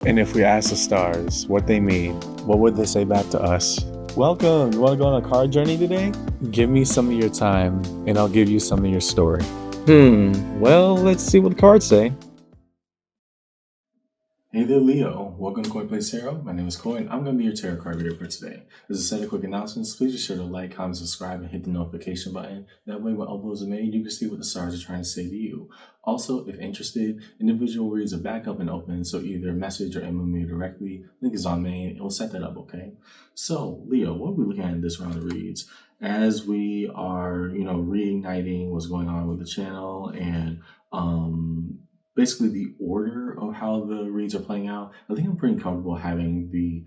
And if we ask the stars what they mean, what would they say back to us? Welcome! You want to go on a card journey today? Give me some of your time, and I'll give you some of your story. Well, let's see what the cards say. Hey there, Leo. Welcome to Coin Place Tarot. My name is Coin. I'm going to be your tarot card reader for today. As a set of quick announcements, please be sure to like, comment, subscribe, and hit the notification button. That way, when uploads are made, you can see what the stars are trying to say to you. Also, if interested, individual reads are back up and open, so either message or email me directly. Link is on main, and we'll set that up, okay? So, Leo, what are we looking at in this round of reads? As we are, reigniting what's going on with the channel and basically the order of how the reads are playing out, I think I'm pretty comfortable having the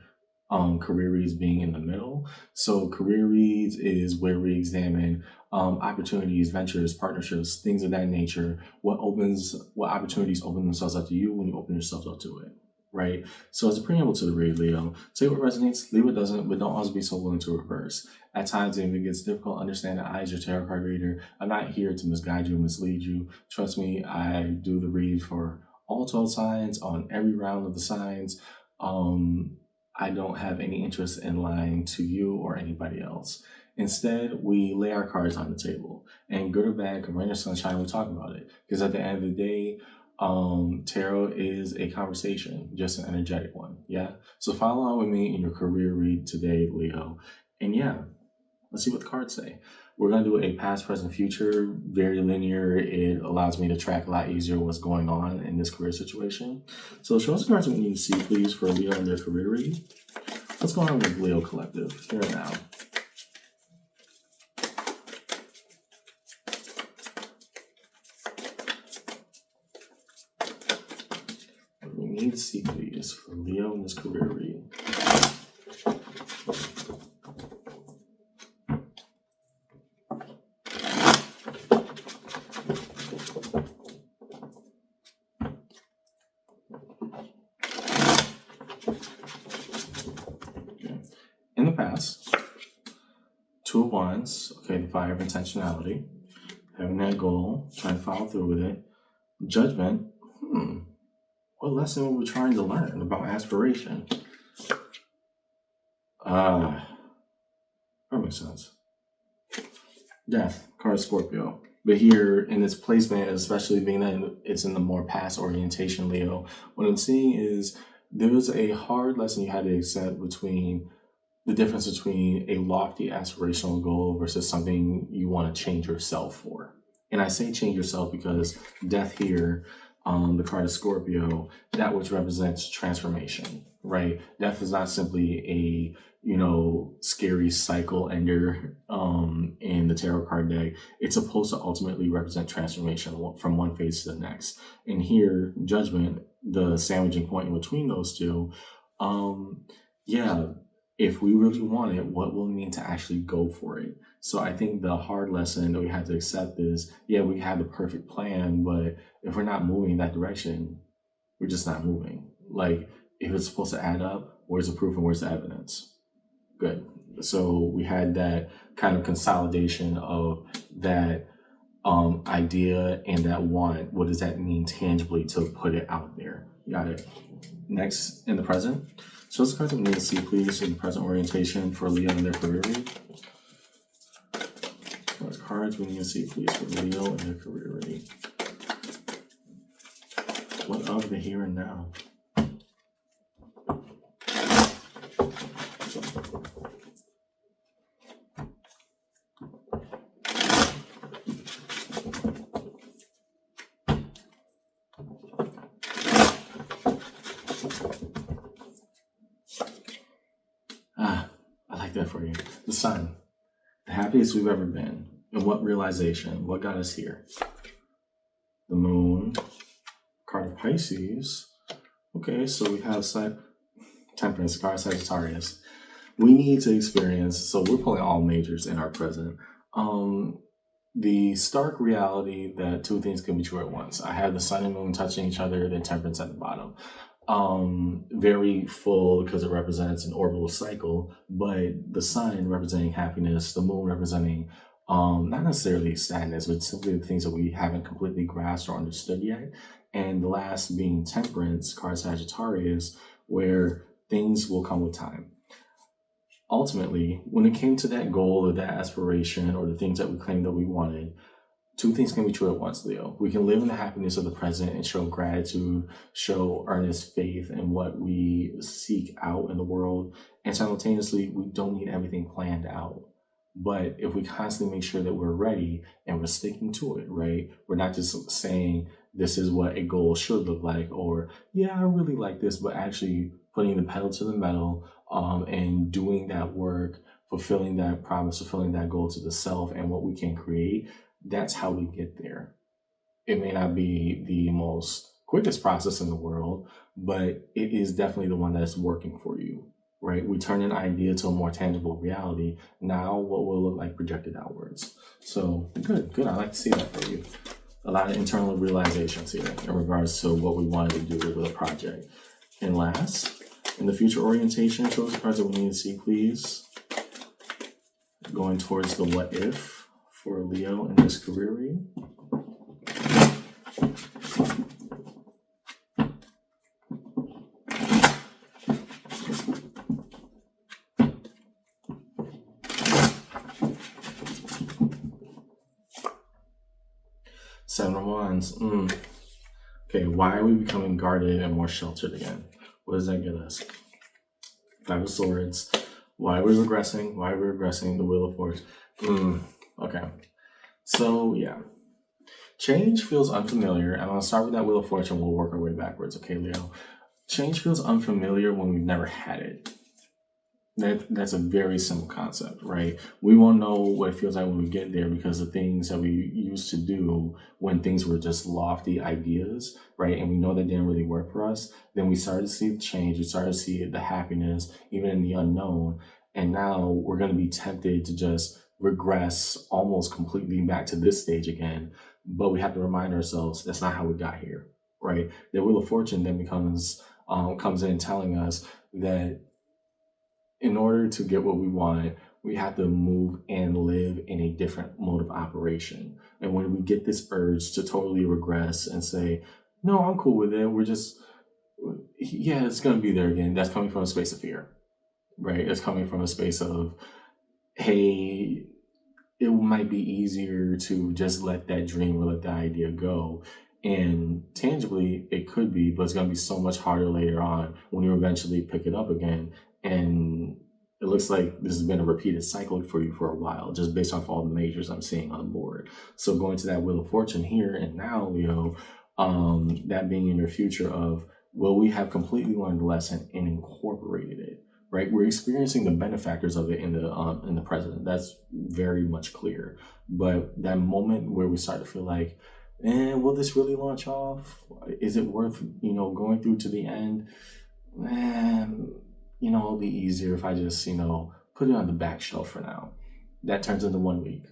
career reads being in the middle. So career reads is where we examine opportunities, ventures, partnerships, things of that nature. What opportunities open themselves up to you when you open yourself up to it, right? So as a preamble to the read, Leo, take what resonates, leave what doesn't, but don't always be so willing to reverse. At times, if it gets difficult, understand that I, as your tarot card reader, I'm not here to misguide you, mislead you. Trust me, I do the read for all 12 signs on every round of the signs. I don't have any interest in lying to you or anybody else. Instead, we lay our cards on the table, and good or bad, come rain or sunshine, we talk about it. Because at the end of the day, tarot is a conversation, just an energetic one. Yeah. So follow along with me in your career read today, Leo. And yeah, let's see what the cards say. We're going to do a past, present, future, very linear. It allows me to track a lot easier what's going on in this career situation. So show us the cards we need to see, please, for Leo and their career read. What's going on with Leo Collective here and now? What we need to see, please, for Leo and his career read. In the past, Two of Wands, okay, the fire of intentionality, having that goal, trying to follow through with it. Judgment, what lesson were we trying to learn about aspiration? That makes sense. Death, card Scorpio. But here in its placement, especially being that it's in the more past orientation, Leo, what I'm seeing is there was a hard lesson you had to accept between the difference between a lofty aspirational goal versus something you want to change yourself for. And I say change yourself because death here, the card of Scorpio, that which represents transformation, right? Death is not simply a scary cycle ender in the tarot card deck. It's supposed to ultimately represent transformation from one phase to the next. And here, Judgment, the sandwiching point in between those two, if we really want it, what will it mean to actually go for it? So I think the hard lesson that we have to accept is, we have the perfect plan, but if we're not moving in that direction, we're just not moving. Like, if it's supposed to add up, where's the proof and where's the evidence? Good. So we had that kind of consolidation of that idea and that want. What does that mean tangibly to put it out there? Got it. Next, in the present. So let's cards that we need to see, please, in the present orientation for Leo and their career read. What cards we need to see, please, for Leo and their career read. What of the here and now? I like that for you. The Sun. The happiest we've ever been. And what realization? What got us here? The Moon. Card of Pisces. Okay, so we have Temperance, card Sagittarius. We need to experience, so we're pulling all majors in our present. The stark reality that two things can be true at once. I have the Sun and Moon touching each other, then Temperance at the bottom. Very full because it represents an orbital cycle, but the Sun representing happiness, the Moon representing Not necessarily sadness, but simply the things that we haven't completely grasped or understood yet. And the last being temperance, card Sagittarius, where things will come with time. Ultimately, when it came to that goal or that aspiration or the things that we claimed that we wanted, two things can be true at once, Leo. We can live in the happiness of the present and show gratitude, show earnest faith in what we seek out in the world. And simultaneously, we don't need everything planned out. But if we constantly make sure that we're ready and we're sticking to it, right? We're not just saying this is what a goal should look like, or yeah, I really like this, but actually putting the pedal to the metal and doing that work, fulfilling that promise, fulfilling that goal to the self and what we can create. That's how we get there. It may not be the most quickest process in the world, but it is definitely the one that's working for you, right? We turn an idea to a more tangible reality. Now, what will it look like projected outwards? So good. I like to see that for you. A lot of internal realizations here in regards to what we wanted to do with a project. And last, in the future orientation, show us the cards that we need to see, please. Going towards the what if for Leo in this career read. Seven of Wands. Okay, why are we becoming guarded and more sheltered again? What does that get us? Five of Swords. Why are we regressing? The Wheel of Fortune. Okay. So, yeah. Change feels unfamiliar. And I'll start with that Wheel of Fortune. We'll work our way backwards. Okay, Leo. Change feels unfamiliar when we've never had it. That's a very simple concept, right? We won't know what it feels like when we get there because the things that we used to do when things were just lofty ideas, right? And we know that didn't really work for us. Then we started to see the change. We started to see the happiness, even in the unknown. And now we're going to be tempted to just regress almost completely back to this stage again. But we have to remind ourselves that's not how we got here, right? The Wheel of Fortune then comes in telling us that in order to get what we want, we have to move and live in a different mode of operation. And when we get this urge to totally regress and say, no, I'm cool with it, it's going to be there again. That's coming from a space of fear, right? It's coming from a space of, hey, it might be easier to just let that dream or let that idea go. And tangibly, it could be, but it's going to be so much harder later on when you eventually pick it up again. And it looks like this has been a repeated cycle for you for a while, just based off all the majors I'm seeing on board. So going to that Wheel of Fortune here and now, Leo, that being in your future of, will we have completely learned the lesson and incorporated it, right? We're experiencing the benefactors of it in the present. That's very much clear. But that moment where we start to feel like, will this really launch off? Is it worth, going through to the end? It'll be easier if I just, put it on the back shelf for now. That turns into 1 week,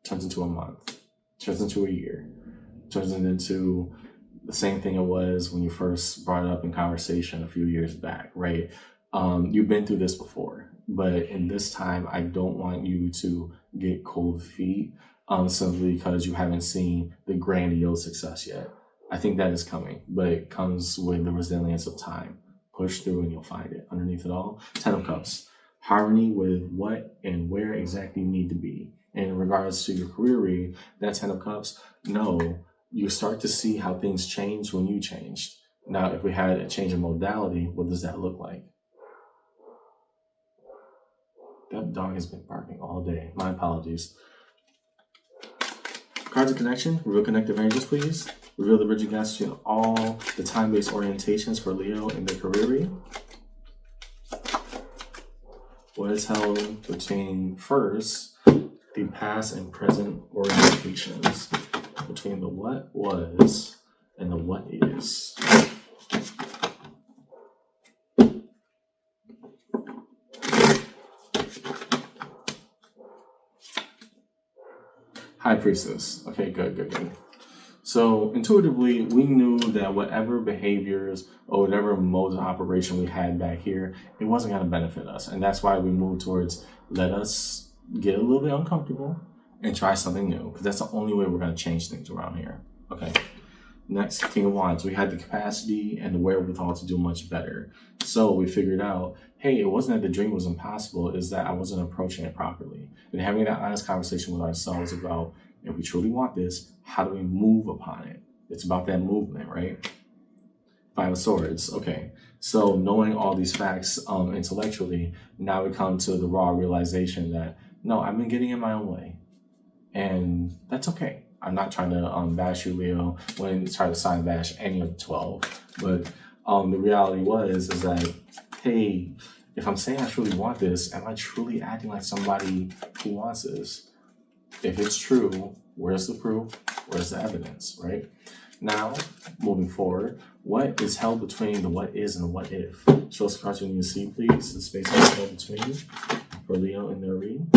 turns into a month, turns into a year, turns into the same thing it was when you first brought it up in conversation a few years back, right? You've been through this before, but in this time, I don't want you to get cold feet simply because you haven't seen the grandiose success yet. I think that is coming, but it comes with the resilience of time. Push through and you'll find it. Underneath it all, 10 of Cups. Harmony with what and where exactly you need to be. And in regards to your career read, that 10 of Cups, no, you start to see how things change when you changed. Now, if we had a change in modality, what does that look like? That dog has been barking all day. My apologies. Cards of Connection, reveal connective energies, please. Reveal the bridging gaps between all the time-based orientations for Leo in the career read. What is held between, first, the past and present orientations, between the what was and the what is. High Priestess. Okay, good. So intuitively, we knew that whatever behaviors or whatever modes of operation we had back here, it wasn't going to benefit us. And that's why we moved towards let us get a little bit uncomfortable and try something new, because that's the only way we're going to change things around here. Okay. Next, King of Wands. We had the capacity and the wherewithal to do much better. So we figured out, hey, it wasn't that the dream was impossible, it's that I wasn't approaching it properly. And having that honest conversation with ourselves about, if we truly want this, how do we move upon it? It's about that movement, right? Five of Swords. Okay. So knowing all these facts intellectually, now we come to the raw realization that, no, I've been getting in my own way. And that's okay. I'm not trying to bash you, Leo, when try to sign bash any of the 12. But the reality is that, hey, if I'm saying I truly want this, am I truly acting like somebody who wants this? If it's true, where's the proof? Where's the evidence, right? Now, moving forward, what is held between the what is and the what if? Show us the cards we need to see, please. The space held between for Leo in their reading.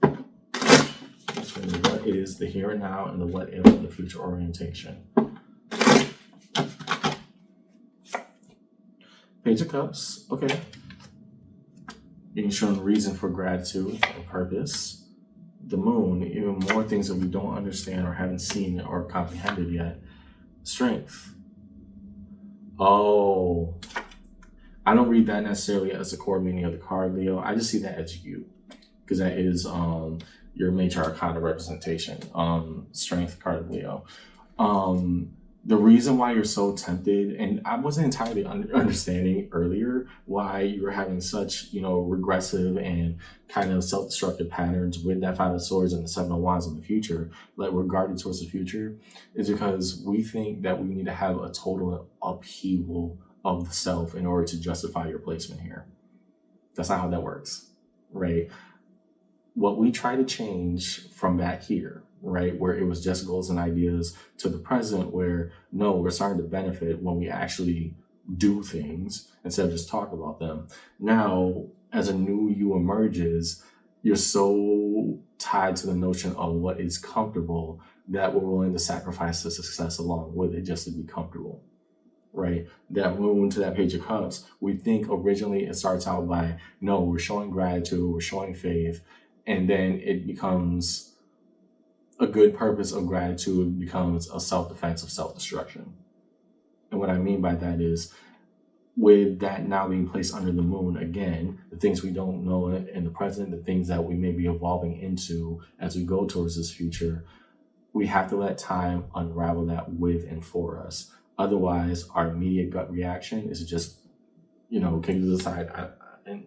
Between the what is, the here and now, and the what if, the future orientation. Page of Cups. Okay. Being shown reason for gratitude or purpose. The Moon, even more things that we don't understand or haven't seen or comprehended yet. Strength. Oh, I don't read that necessarily as the core meaning of the card, Leo. I just see that as you, because that is your major arcana representation. Strength card of Leo. The reason why you're so tempted, and I wasn't entirely understanding earlier why you were having such, regressive and kind of self-destructive patterns with that Five of Swords and the Seven of Wands in the future, like regarding towards the future, is because we think that we need to have a total upheaval of the self in order to justify your placement here. That's not how that works, right? What we try to change from back here, right, where it was just goals and ideas, to the present where, no, we're starting to benefit when we actually do things instead of just talk about them. Now, as a new you emerges, you're so tied to the notion of what is comfortable that we're willing to sacrifice the success along with it just to be comfortable, right? That Moon to that Page of Cups, we think originally it starts out by, no, we're showing gratitude, we're showing faith, and then it becomes a good purpose of gratitude, becomes a self-defense of self-destruction. And what I mean by that is, with that now being placed under the Moon, again, the things we don't know in the present, the things that we may be evolving into as we go towards this future, we have to let time unravel that with and for us. Otherwise, our immediate gut reaction is just, kick it to the side and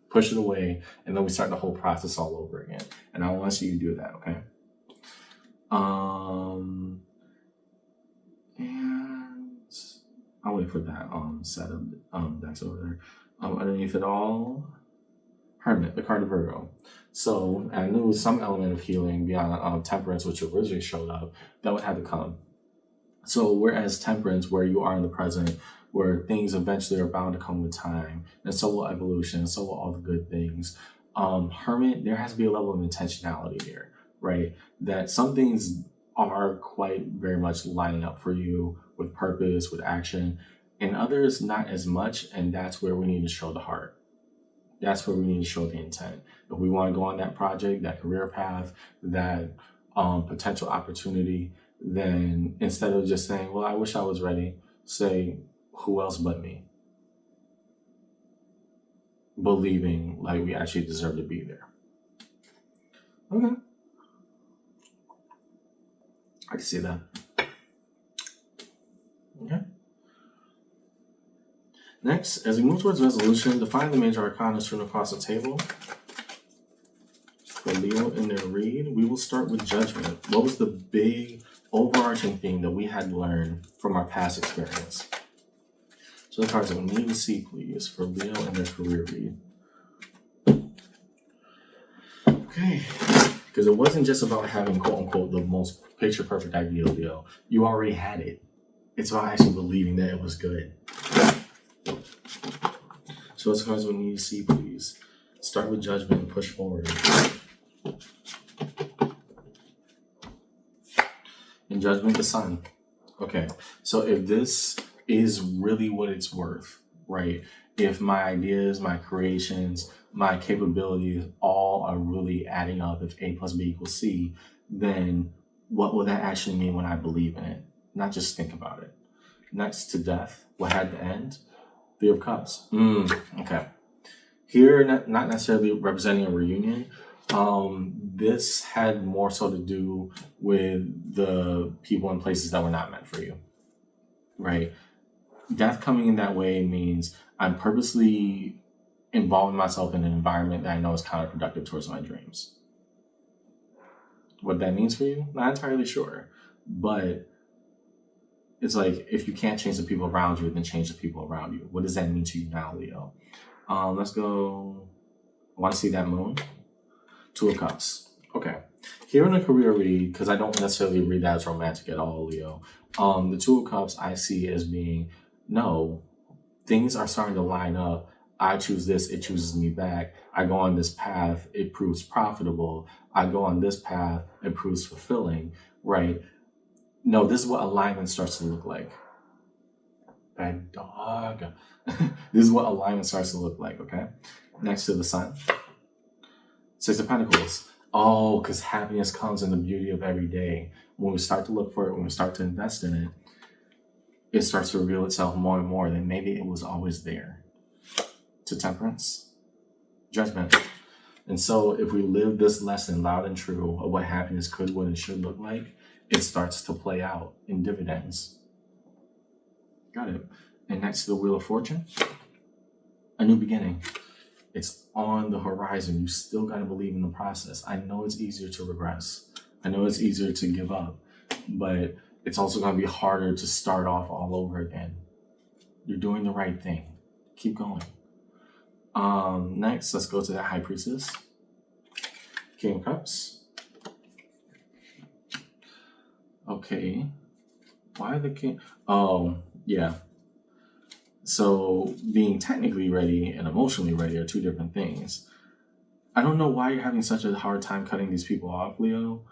push it away, and then we start the whole process all over again. And I want to see you do that, okay? And I'll wait for that set of decks over there. Underneath it all, Hermit, the card of Virgo. So I knew some element of healing beyond Temperance, which originally showed up, that would have to come. So whereas Temperance, where you are in the present, where things eventually are bound to come with time, and so will evolution, so will all the good things. Hermit, there has to be a level of intentionality there, right? That some things are quite very much lining up for you with purpose, with action, and others not as much, and that's where we need to show the heart. That's where we need to show the intent. If we want to go on that project, that career path, that potential opportunity, then instead of just saying, well, I wish I was ready, say, who else but me? Believing like we actually deserve to be there. Okay. I can see that. Okay. Next, as we move towards resolution, define the major arcana strewn across the table. For Leo in their read, we will start with Judgment. What was the big overarching theme that we had learned from our past experience? So the cards that we need to see, please, for Leo and their career read. Okay. Because it wasn't just about having, quote unquote, the most picture perfect ideal, Leo. You already had it. It's about actually believing that it was good. So what's the cards we need to see, please? Start with Judgment and push forward. In Judgment, the Sun. Okay. So if this is really what it's worth, right? If my ideas, my creations, my capabilities all are really adding up, if A plus B equals C, then what will that actually mean when I believe in it? Not just think about it. Next to death, what had to end? Three of Cups. Okay. Here, not necessarily representing a reunion. This had more so to do with the people and places that were not meant for you, right? Death coming in that way means I'm purposely involving myself in an environment that I know is counterproductive towards my dreams. What that means for you, not entirely sure, but it's like, if you can't change the people around you, then change the people around you. What does that mean to you now, Leo? Let's go. I want to see that moon. Two of Cups. Okay. Here in a career read, because I don't necessarily read that as romantic at all, Leo. The Two of Cups I see as being, no, things are starting to line up. I choose this, it chooses me back. I go on this path, it proves profitable. I go on this path, it proves fulfilling, right? No, this is what alignment starts to look like. Bad dog. This is what alignment starts to look like, okay? Next to the Sun. Six of Pentacles. Oh, because happiness comes in the beauty of every day. When we start to look for it, when we start to invest in it, it starts to reveal itself more and more that maybe it was always there. To Temperance. Judgment. And so if we live this lesson loud and true of what happiness could, would, and should look like, it starts to play out in dividends. Got it. And next to the Wheel of Fortune, a new beginning. It's on the horizon. You still got to believe in the process. I know it's easier to regress. I know it's easier to give up, but it's also going to be harder to start off all over again. You're doing the right thing. Keep going. Next, let's go to the High Priestess. King of Cups. Okay. Why the King? Oh, yeah. So being technically ready and emotionally ready are two different things. I don't know why you're having such a hard time cutting these people off, Leo.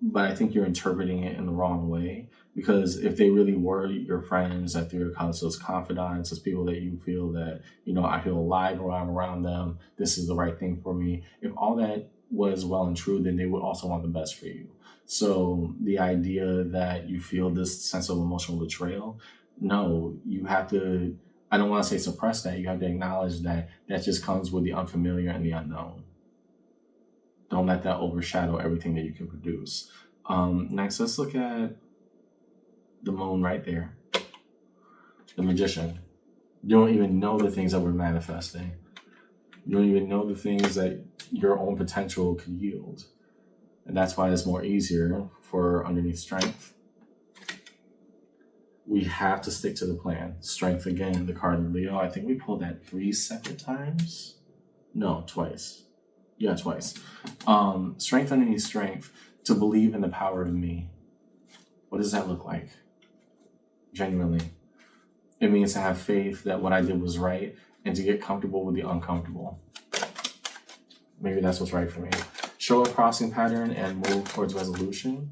But I think you're interpreting it in the wrong way, because if they really were your friends at Three of Cups, those confidants, those people that you feel that, I feel alive when I'm around them, this is the right thing for me. If all that was well and true, then they would also want the best for you. So the idea that you feel this sense of emotional betrayal, no, you have to, I don't want to say suppress that. You have to acknowledge that that just comes with the unfamiliar and the unknown. Don't let that overshadow everything that you can produce. Next, let's look at the moon right there. The Magician. You don't even know the things that we're manifesting. You don't even know the things that your own potential could yield. And that's why it's more easier for underneath Strength. We have to stick to the plan. Strength again, the card in Leo. I think we pulled that 3 separate times. No, twice. Yeah, twice. Strength underneath Strength, to believe in the power of me. What does that look like? Genuinely. It means to have faith that what I did was right and to get comfortable with the uncomfortable. Maybe that's what's right for me. Show a crossing pattern and move towards resolution.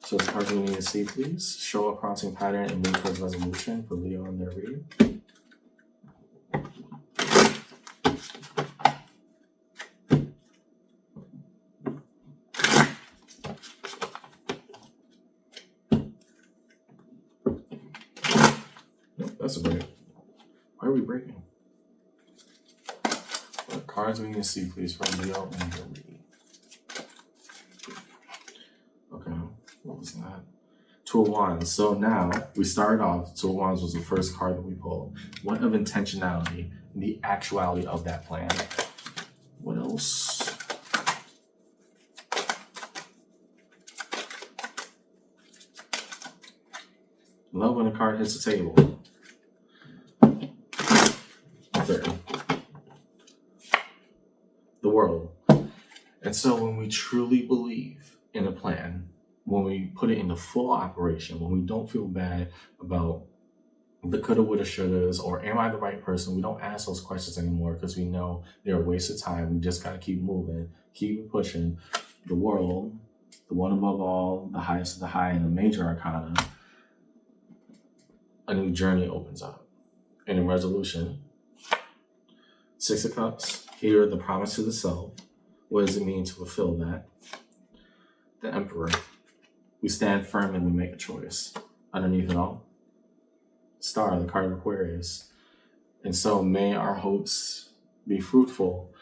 So the cards we need to see, please. Show a crossing pattern and move towards resolution for Leo and their read. That's a break. Why are we breaking? What cards we need to see, please, from Leo and their read. Okay, what was that? Two of Wands. So now we started off, Two of Wands was the first card that we pulled. What of intentionality and the actuality of that plan? What else? Love when a card hits the table. Third. The World. And so when we truly believe in a plan, when we put it into full operation, when we don't feel bad about the coulda, woulda, shouldas, or am I the right person? We don't ask those questions anymore because we know they're a waste of time. We just got to keep moving, keep pushing. The World, the one above all, the highest of the high, and the major arcana, a new journey opens up. And in resolution, Six of Cups, here the promise to the self. What does it mean to fulfill that? The Emperor. We stand firm and we make a choice. Underneath it all, Star, the card of Aquarius. And so may our hopes be fruitful,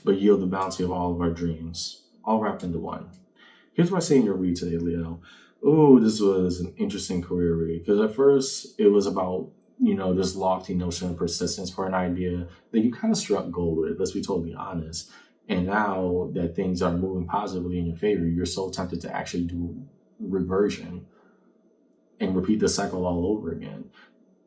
but yield the bounty of all of our dreams, all wrapped into one. Here's what I say in your read today, Leo. Oh, this was an interesting career read. Because at first, it was about, this lofty notion of persistence for an idea that you kind of struck gold with, let's be totally honest. And now that things are moving positively in your favor, you're so tempted to actually do reversion and repeat the cycle all over again.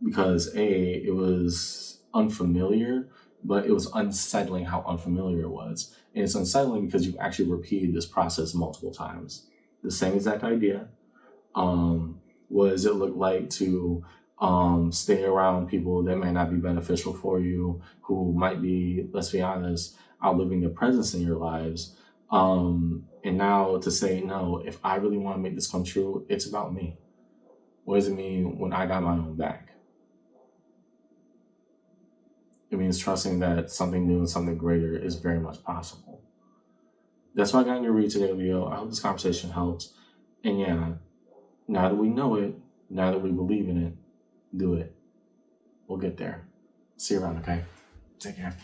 Because it was unfamiliar, but it was unsettling how unfamiliar it was. And it's unsettling because you've actually repeated this process multiple times. The same exact idea. What does it look like to stay around people that may not be beneficial for you, who might be, let's be honest, outliving their presence in your lives? And now to say, no, if I really want to make this come true, it's about me. What does it mean when I got my own back? It means trusting that something new and something greater is very much possible. That's what I got in your read today, Leo. I hope this conversation helped. And yeah, now that we know it, now that we believe in it, do it. We'll get there. See you around, okay? Take care.